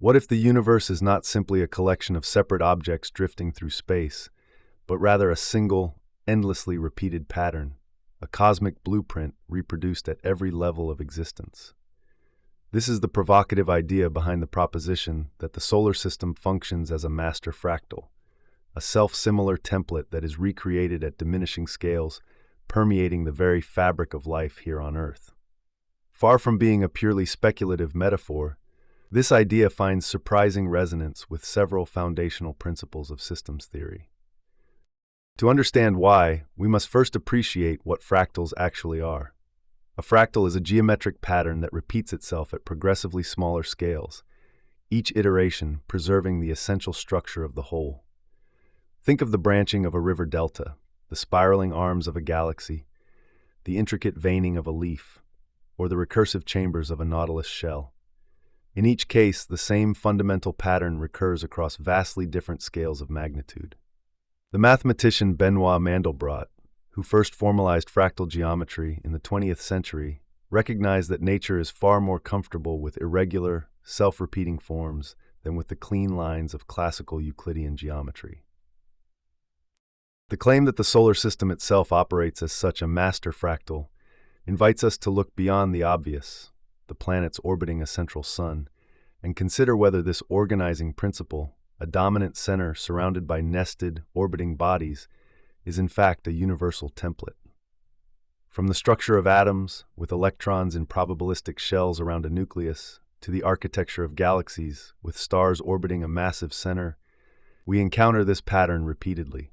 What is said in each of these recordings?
What if the universe is not simply a collection of separate objects drifting through space, but rather a single, endlessly repeated pattern, a cosmic blueprint reproduced at every level of existence? This is the provocative idea behind the proposition that the solar system functions as a master fractal, a self-similar template that is recreated at diminishing scales, permeating the very fabric of life here on Earth. Far from being a purely speculative metaphor, this idea finds surprising resonance with several foundational principles of systems theory. To understand why, we must first appreciate what fractals actually are. A fractal is a geometric pattern that repeats itself at progressively smaller scales, each iteration preserving the essential structure of the whole. Think of the branching of a river delta, the spiraling arms of a galaxy, the intricate veining of a leaf, or the recursive chambers of a nautilus shell. In each case, the same fundamental pattern recurs across vastly different scales of magnitude. The mathematician Benoit Mandelbrot, who first formalized fractal geometry in the 20th century, recognized that nature is far more comfortable with irregular, self-repeating forms than with the clean lines of classical Euclidean geometry. The claim that the solar system itself operates as such a master fractal invites us to look beyond the obvious, the planets orbiting a central sun, and consider whether this organizing principle, a dominant center surrounded by nested, orbiting bodies, is in fact a universal template. From the structure of atoms, with electrons in probabilistic shells around a nucleus, to the architecture of galaxies, with stars orbiting a massive center, we encounter this pattern repeatedly.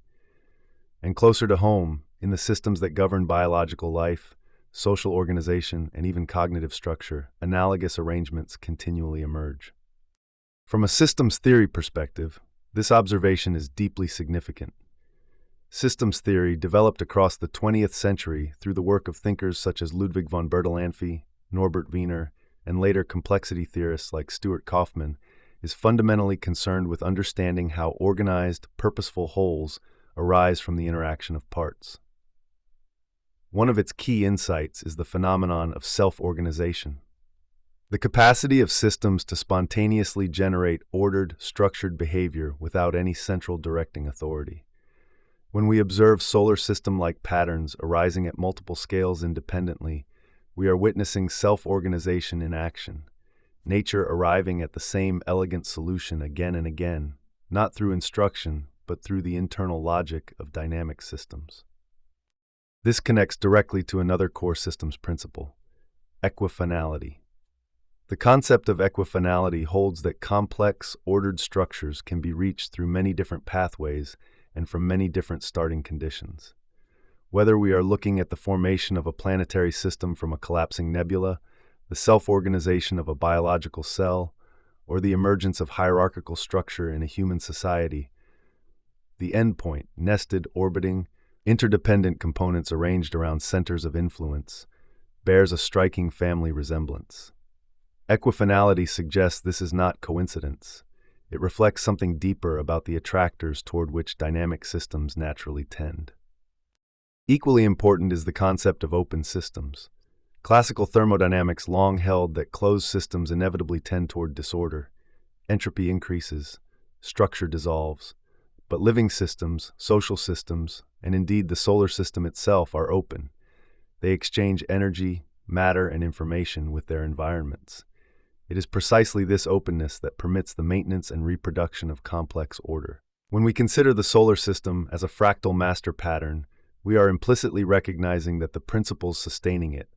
And closer to home, in the systems that govern biological life, social organization, and even cognitive structure, analogous arrangements continually emerge. From a systems theory perspective, this observation is deeply significant. Systems theory developed across the 20th century through the work of thinkers such as Ludwig von Bertalanffy, Norbert Wiener, and later complexity theorists like Stuart Kauffman, is fundamentally concerned with understanding how organized, purposeful wholes arise from the interaction of parts. One of its key insights is the phenomenon of self-organization. The capacity of systems to spontaneously generate ordered, structured behavior without any central directing authority. When we observe solar system-like patterns arising at multiple scales independently, we are witnessing self-organization in action, nature arriving at the same elegant solution again and again, not through instruction, but through the internal logic of dynamic systems. This connects directly to another core systems principle, equifinality. The concept of equifinality holds that complex, ordered structures can be reached through many different pathways and from many different starting conditions. Whether we are looking at the formation of a planetary system from a collapsing nebula, the self-organization of a biological cell, or the emergence of hierarchical structure in a human society, the endpoint, nested, orbiting, interdependent components arranged around centers of influence, bears a striking family resemblance. Equifinality suggests this is not coincidence. It reflects something deeper about the attractors toward which dynamic systems naturally tend. Equally important is the concept of open systems. Classical thermodynamics long held that closed systems inevitably tend toward disorder. Entropy increases, structure dissolves, but living systems, social systems, and indeed the solar system itself are open. They exchange energy, matter, and information with their environments. It is precisely this openness that permits the maintenance and reproduction of complex order. When we consider the solar system as a fractal master pattern, we are implicitly recognizing that the principles sustaining it,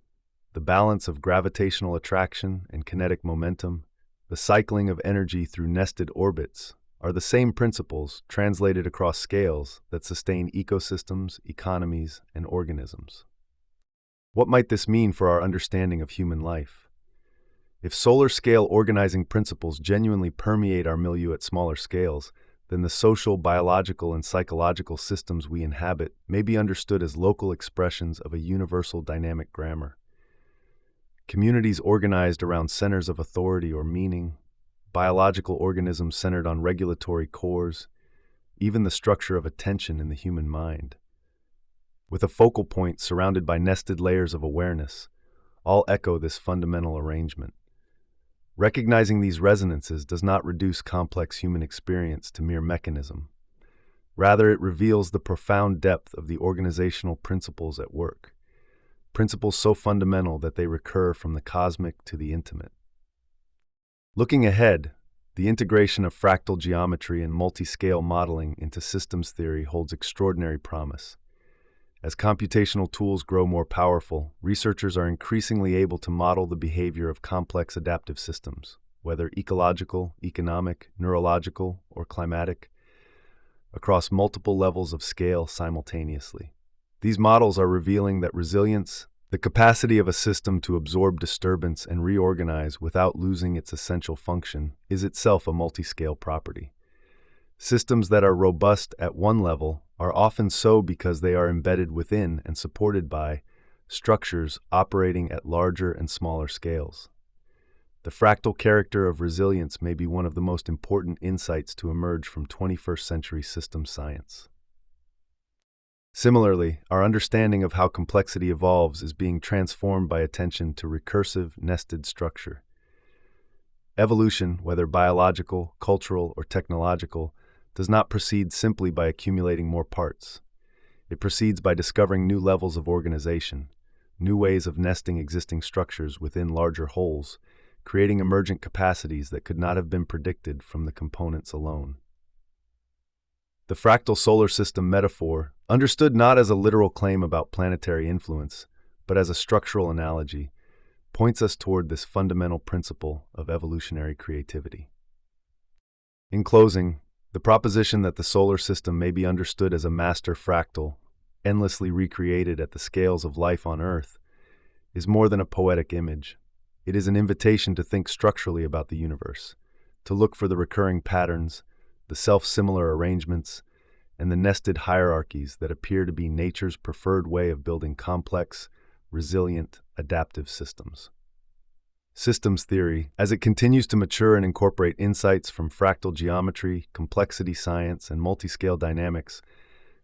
the balance of gravitational attraction and kinetic momentum, the cycling of energy through nested orbits, are the same principles translated across scales that sustain ecosystems, economies, and organisms. What might this mean for our understanding of human life? If solar-scale organizing principles genuinely permeate our milieu at smaller scales, then the social, biological, and psychological systems we inhabit may be understood as local expressions of a universal dynamic grammar. Communities organized around centers of authority or meaning, biological organisms centered on regulatory cores, even the structure of attention in the human mind. With a focal point surrounded by nested layers of awareness, all echo this fundamental arrangement. Recognizing these resonances does not reduce complex human experience to mere mechanism. Rather, it reveals the profound depth of the organizational principles at work, principles so fundamental that they recur from the cosmic to the intimate. Looking ahead, the integration of fractal geometry and multi-scale modeling into systems theory holds extraordinary promise. As computational tools grow more powerful, researchers are increasingly able to model the behavior of complex adaptive systems, whether ecological, economic, neurological, or climatic, across multiple levels of scale simultaneously. These models are revealing that resilience, the capacity of a system to absorb disturbance and reorganize without losing its essential function, is itself a multi-scale property. Systems that are robust at one level are often so because they are embedded within and supported by structures operating at larger and smaller scales. The fractal character of resilience may be one of the most important insights to emerge from 21st century systems science. Similarly, our understanding of how complexity evolves is being transformed by attention to recursive, nested structure. Evolution, whether biological, cultural, or technological, does not proceed simply by accumulating more parts. It proceeds by discovering new levels of organization, new ways of nesting existing structures within larger wholes, creating emergent capacities that could not have been predicted from the components alone. The fractal solar system metaphor, understood not as a literal claim about planetary influence, but as a structural analogy, points us toward this fundamental principle of evolutionary creativity. In closing, the proposition that the solar system may be understood as a master fractal, endlessly recreated at the scales of life on Earth, is more than a poetic image. It is an invitation to think structurally about the universe, to look for the recurring patterns, the self-similar arrangements, and the nested hierarchies that appear to be nature's preferred way of building complex, resilient, adaptive systems. Systems theory, as it continues to mature and incorporate insights from fractal geometry, complexity science, and multi-scale dynamics,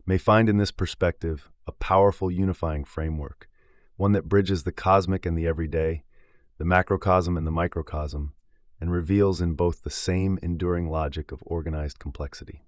may find in this perspective a powerful unifying framework, one that bridges the cosmic and the everyday, the macrocosm and the microcosm, and reveals in both the same enduring logic of organized complexity.